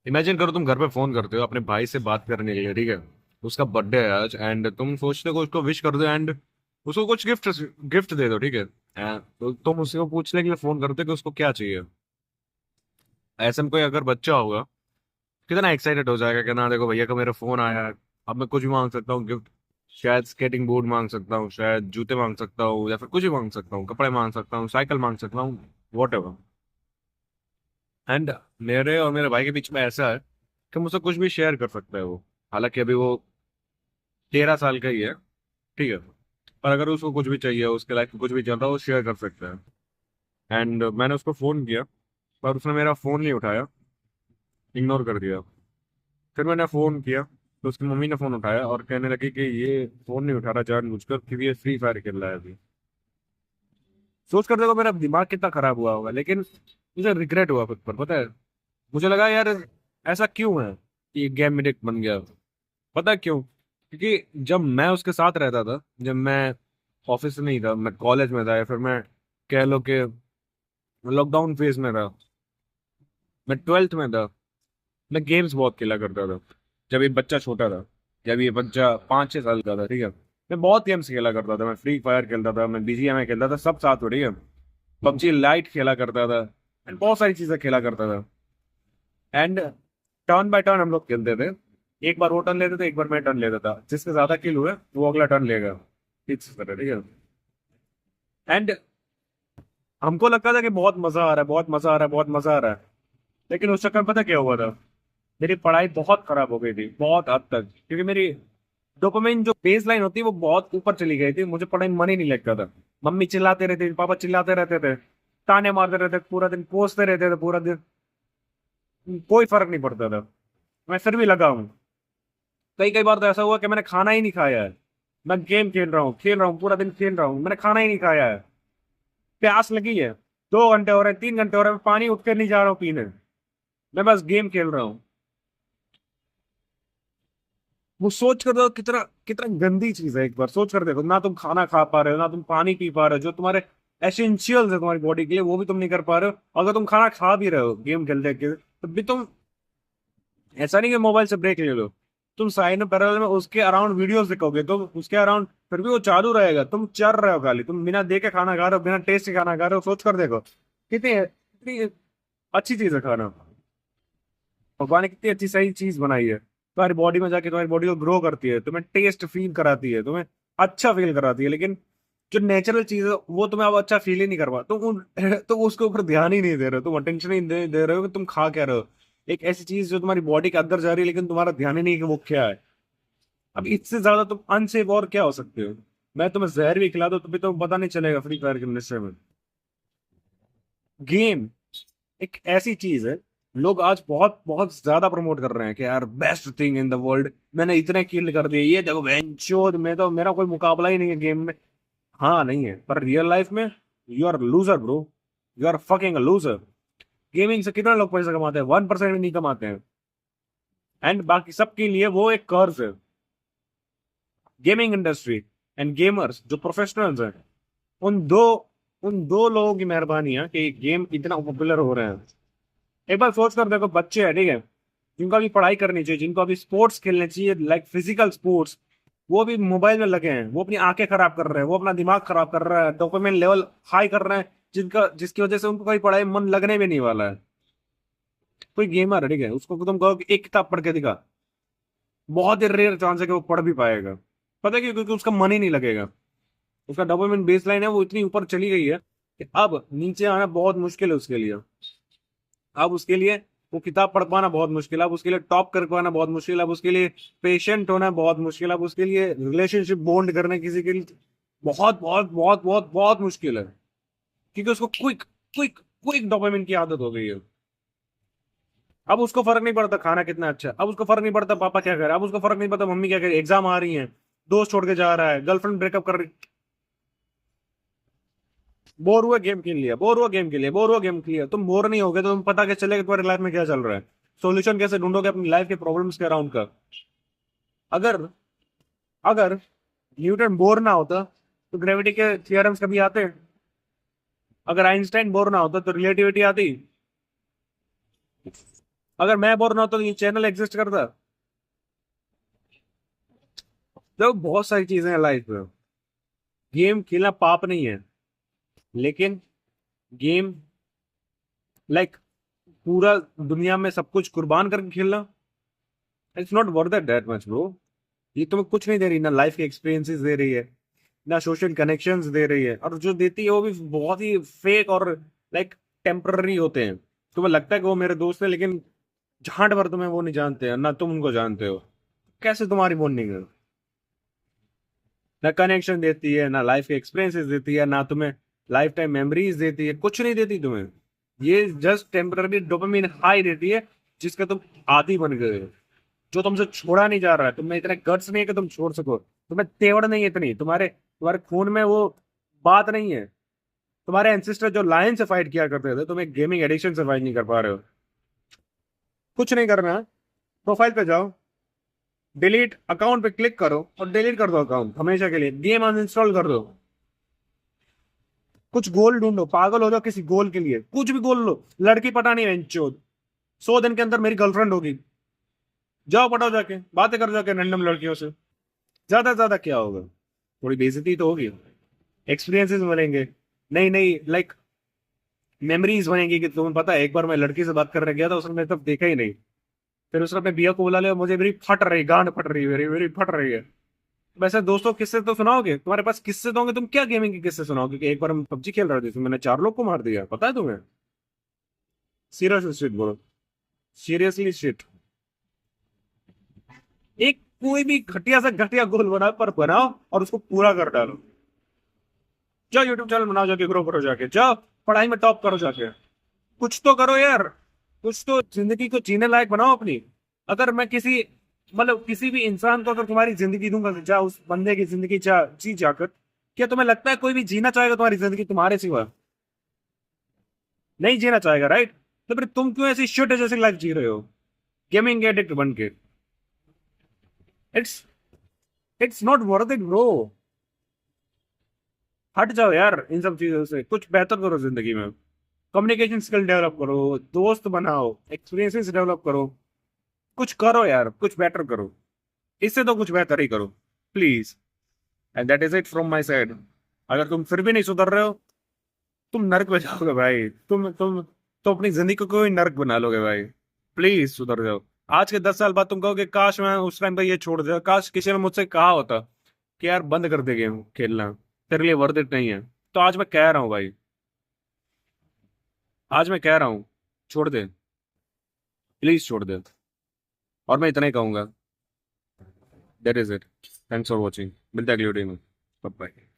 Imagine करो तुम घर पे फोन करते हो अपने भाई से बात करने के लिए, ठीक है। उसका बर्थडे है आज एंड तुम सोचते हो उसको विश कर दो एंड उसको कुछ गिफ्ट गिफ्ट दे दो, ठीक है। तो तुम उसको पूछने के लिए फोन करते हो कि उसको क्या चाहिए। ऐसे में कोई अगर बच्चा होगा, कितना एक्साइटेड हो जाएगा कि ना देखो भैया का मेरा फोन आया है, अब मैं कुछ भी मांग सकता हूँ गिफ्ट। शायद स्केटिंग बोर्ड मांग सकता हूँ, शायद जूते मांग सकता हूँ, या फिर कुछ भी मांग सकता हूँ, कपड़े मांग सकता हूँ, साइकिल मांग सकता हूँ, वॉट एवर। एंड मेरे और मेरे भाई के बीच में ऐसा है कि मुझसे कुछ भी शेयर कर सकता है वो। हालांकि अभी वो 13 साल का ही है, ठीक है। पर अगर उसको कुछ भी चाहिए, उसके लाइफ में कुछ भी चल रहा है, वो शेयर कर सकता है। एंड मैंने उसको फोन किया, पर उसने मेरा फोन नहीं उठाया, इग्नोर कर दिया। फिर मैंने फोन किया तो उसकी मम्मी ने फोन उठाया और कहने लगी कि ये फोन नहीं उठा रहा जानबूझकर क्योंकि ये फ्री फायर खेल रहा है अभी। सोच कर देखो मेरा दिमाग कितना खराब हुआ होगा, लेकिन मुझे रिग्रेट हुआ खुद पर, पता है। मुझे लगा यार ऐसा क्यों है कि गेम एडिक्ट बन गया। पता है क्यों? क्योंकि जब मैं उसके साथ रहता था, जब मैं ऑफिस में नहीं था, मैं कॉलेज में था, या फिर मैं कह लो कि लॉकडाउन फेज में था, मैं ट्वेल्थ में था, मैं गेम्स बहुत खेला करता था। जब ये बच्चा छोटा था, जब ये बच्चा 5-6 साल का था, ठीक है, मैं बहुत गेम्स खेला करता था। मैं फ्री फायर खेलता था, मैं बीजीएमआई खेलता था, सब साथ में, ठीक है। पबजी लाइट खेला करता था एंड बहुत सारी चीजें खेला करता था। एंड टर्न बाय टर्न हम लोग खेलते थे। एक बार वो टर्न लेते थे, एक बार मैं टर्न लेता था, जिसके ज्यादा किल हुए वो अगला टर्न लेगा, इस तरह, ठीक है। एंड हमको लगता था कि बहुत मजा आ रहा है, बहुत मजा आ रहा है, बहुत मजा आ रहा है। लेकिन उस चक्कर में पता क्या हुआ था? मेरी पढ़ाई बहुत खराब हो गई थी, बहुत हद तक, क्योंकि मेरी डोपामिन जो बेस लाइन होती है वो बहुत ऊपर चली गई थी। मुझे पढ़ाई में मन ही नहीं लगता था। मम्मी चिल्लाते रहते थे, पापा चिल्लाते रहते थे, ताने मारते रहते थे, पूरा दिन कोसते रहते थे, पूरा दिन कोई फर्क नहीं पड़ता था। मैं फिर भी लगा हूँ। कई कई बार तो ऐसा हुआ कि मैंने खाना ही नहीं खाया है। मैं गेम खेल रहा हूँ, पूरा दिन खेल रहा हूँ, मैंने खाना ही नहीं खाया है। प्यास लगी है, 2 घंटे हो रहे हैं, 3 घंटे हो रहे हैं, मैं पानी उठ कर नहीं जा रहा हूँ पीने, मैं बस गेम खेल रहा हूँ। वो सोच कर देखो कितना कितना गंदी चीज है। एक बार सोच कर देखो, ना तुम खाना खा पा रहे हो, ना तुम पानी पी पा रहे हो, जो तुम्हारे एसेंशियल्स है तुम्हारी बॉडी के लिए, वो भी तुम नहीं कर पा रहे हो। अगर तुम खाना खा भी रहे हो गेम खेलते खेलते, तो भी तुम, ऐसा नहीं कि मोबाइल से ब्रेक ले लो, तुम साइड में पैरेलल में उसके अराउंड वीडियोस देखोगे, तो उसके अराउंड फिर भी वो चालू रहेगा। तुम चल रहे हो खाली, तुम बिना देखे खाना खा रहे हो, बिना टेस्ट के खाना खा रहे हो। सोच कर देखो कितनी कितनी अच्छी चीज है खाना। भगवान ने कितनी अच्छी सही चीज बनाई है, तुम्हारी बॉडी में जाके तुम्हारी बॉडी को ग्रो करती है, तुम्हें टेस्ट फील कराती है, तुम्हें अच्छा फील कराती है। लेकिन जो नेचुरल चीज है वो तुम्हें अब अच्छा फील ही नहीं करवा, तुम तुम उसके ऊपर ध्यान ही नहीं दे रहे हो, तुम अटेंशन ही दे रहे हो कि तुम खा क्या रहे हो। एक ऐसी चीज जो तुम्हारी बॉडी के अंदर जा रही है, लेकिन तुम्हारा ध्यान ही नहीं है कि वो क्या है। अब इससे ज्यादा तुम अनसेफ और क्या हो सकते हो? मैं तुम्हें जहर भी खिला दो तो भी तुम्हें पता नहीं चलेगा फ्री फायर के नशे में। गेम एक ऐसी चीज है, लोग आज बहुत बहुत ज्यादा प्रमोट कर रहे हैं कि यार best thing in the world, मैंने इतने किल कर दिए, ये देखो बेंचोद में तो मेरा कोई मुकाबला ही नहीं है गेम में। हाँ नहीं है, पर रियल लाइफ में you are loser bro, you are fucking loser. Gaming से कितने लोग पैसा कमाते हैं? 1% भी नहीं कमाते हैं। एंड बाकी सबके लिए वो एक कर्ज है। गेमिंग इंडस्ट्री एंड गेमर्स जो प्रोफेशनल्स हैं, उन दो उन दो लोगों की मेहरबानी है कि गेम इतना पॉपुलर हो रहे हैं। एक बार सोच कर देखो, बच्चे हैं, ठीक है, जिनको अभी पढ़ाई करनी चाहिए, जिनको अभी स्पोर्ट्स खेलने चाहिए, लाइक फिजिकल स्पोर्ट्स, वो भी मोबाइल में लगे हैं। वो अपनी आंखें खराब कर रहे हैं, वो अपना दिमाग खराब कर रहा है, डोपामिन लेवल हाई कर रहे हैं, जिसकी वजह से उनको कोई पढ़ाई में मन लगने भी नहीं वाला है। कोई गेमर है, ठीक है, उसको तुम कहो कि एक किताब पढ़ के दिखा, बहुत ही रेयर चांस है कि वो पढ़ भी पाएगा। पता है क्यों? क्योंकि उसका मन ही नहीं लगेगा। उसका डोपामिन बेस लाइन है वो इतनी ऊपर चली गई है कि अब नीचे आना बहुत मुश्किल है उसके लिए। अब उसके लिए वो किताब पढ़ पाना बहुत मुश्किल है, अब उसके लिए टॉप कर पाना बहुत मुश्किल है, अब उसके लिए पेशेंट होना बहुत मुश्किल है, अब उसके लिए रिलेशनशिप बॉन्ड करना किसी के लिए बहुत बहुत बहुत बहुत बहुत मुश्किल है। क्योंकि उसको क्विक क्विक क्विक डोपामिन की आदत हो गई है। अब उसको फर्क नहीं पड़ता खाना कितना अच्छा है, अब उसको फर्क नहीं पड़ता पापा क्या कर रहे हैं, अब उसको फर्क नहीं पड़ता मम्मी क्या कर रही है, एग्जाम आ रही है, दोस्त छोड़ के जा रहा है, गर्लफ्रेंड ब्रेकअप कर रही, बोर हुआ गेम खेल लिया, बोर हुआ गेम खेल लिया, बोर हुआ गेम खेल लिया। तुम बोर नहीं होगे तो तुम पता कैसे चलेगा तुम्हारी लाइफ में क्या चल रहा है, सॉल्यूशन कैसे ढूंढोगे अपनी लाइफ के प्रॉब्लम्स के अराउंड का। अगर अगर न्यूटन बोर ना होता तो ग्रेविटी के थियरम्स कभी आते? अगर आइंस्टाइन बोर ना होता तो रिलेटिविटी आती? अगर मैं बोर ना होता तो ये चैनल एग्जिस्ट करता? देखो बहुत सारी चीजें हैं लाइफ में। गेम खेलना पाप नहीं है, लेकिन गेम लाइक पूरा दुनिया में सब कुछ कुर्बान करके खेलना, it's not worth that much bro. ये तुम्हें कुछ नहीं दे रही, ना लाइफ के एक्सपीरियंसेस दे रही है, ना सोशल कनेक्शंस दे रही है, और जो देती है वो भी बहुत ही फेक और लाइक टेम्पररी होते हैं। तुम्हें लगता है कि वो मेरे दोस्त है, लेकिन झांट भर तुम्हें वो नहीं जानते हैं, ना तुम उनको जानते हो। कैसे तुम्हारी बॉन्डिंग है? ना कनेक्शन देती है, ना लाइफ के एक्सपीरियंसेस देती है, ना तुम्हें लाइफ टाइम मेमोरीज देती है, कुछ नहीं देती तुम्हें। ये जस्ट टेम्पररी डोपामिन हाई देती है, जिसका तुम आदी बन गए हो, जो तुमसे छोड़ा नहीं जा रहा है। तुम्हें इतने गट्स नहीं है कि तुम छोड़ सको, तुम्हें तेवड़ नहीं है इतनी, तुम्हारे तुम्हारे खून में वो बात नहीं है। तुम्हारे एंसेस्टर जो लायन से फाइट किया करते थे, तुम एक गेमिंग एडिक्शन से फाइट नहीं कर पा रहे हो। कुछ नहीं करना है, प्रोफाइल पे जाओ, डिलीट अकाउंट पे क्लिक करो और डिलीट कर दो अकाउंट हमेशा के लिए, गेम अनइंस्टॉल कर दो। कुछ गोल ढूंढो, पागल हो जाओ किसी गोल के लिए, कुछ भी गोल लो। लड़की पटानी है चोद, 100 दिन के अंदर मेरी गर्लफ्रेंड होगी, जाओ पटाओ जाके, बातें कर जाके रैंडम लड़कियों से। ज्यादा से ज्यादा क्या होगा? थोड़ी बेइज्जती तो होगी, एक्सपीरियंसेस मिलेंगे, नई नई लाइक मेमोरीज बनेंगी कि तुम्हें पता है एक बार मैं लड़की से बात करने गया था, उसने मेरे तब देखा ही नहीं, फिर उसने अपने भैया को बुला लिया, मुझे मेरी फट रही, गांड फट रही है, मेरी मेरी फट रही है। वैसे दोस्तों किस्से तो सुनाओगे, तुम्हारे पास किस्से तो होंगे, तुम क्या गेमिंग के किस्से सुनाओगे कि एक बार हम पबजी खेल रहे थे तो मैंने 4 लोग को मार दिया, पता है तुम्हें? सीरियस शिट बोलो, सीरियसली शिट। एक कोई भी घटिया से घटिया गोल बनाओ, पर बनाओ और उसको पूरा कर डालो। जाओ यूट्यूब चैनल बनाओ जाके, ग्रो करो जाके, जाओ पढ़ाई में टॉप करो जाके, कुछ तो करो यार। कुछ तो जिंदगी को जीने लायक बनाओ अपनी। अगर मैं किसी मतलब किसी भी इंसान को अगर तुम्हारी जिंदगी दूंगा, जा उस बंदे की जिंदगी जा जी जाकर, क्या तुम्हें लगता है कोई भी जीना चाहेगा तुम्हारी जिंदगी तुम्हारे सिवा? नहीं जीना चाहेगा, राइट? तो फिर तुम क्यों ऐसी शिट जैसी लाइफ जी रहे हो, गेमिंग एडिक्ट बन के? It's it's not worth it bro. हट जाओ यार इन सब चीजों से, कुछ बेहतर करो जिंदगी में। कम्युनिकेशन स्किल डेवलप करो, दोस्त बनाओ, एक्सपीरियंसेस डेवलप करो, कुछ करो यार, कुछ बेटर करो। इससे तो कुछ बेहतर ही करो, please. And that is it from my side. अगर तुम फिर भी नहीं सुधर रहे हो, तुम नर्क में जाओगे भाई। तुम तो अपनी जिंदगी को कोई नर्क बना लोगे भाई। प्लीज सुधर जाओ। आज के 10 साल बाद तुम कहोगे काश मैं उस टाइम पे ये छोड़ दिया, काश किसी ने मुझसे कहा होता कि यार बंद कर दे गेम खेलना, तेरे लिए वर्थ इट नहीं है। तो आज मैं कह रहा हूँ भाई, आज मैं कह रहा हूँ, छोड़ दे, प्लीज छोड़ दे। और मैं इतना ही कहूंगा, that is it. Thanks for watching, मिलता है अगली वीडियो में। बाय।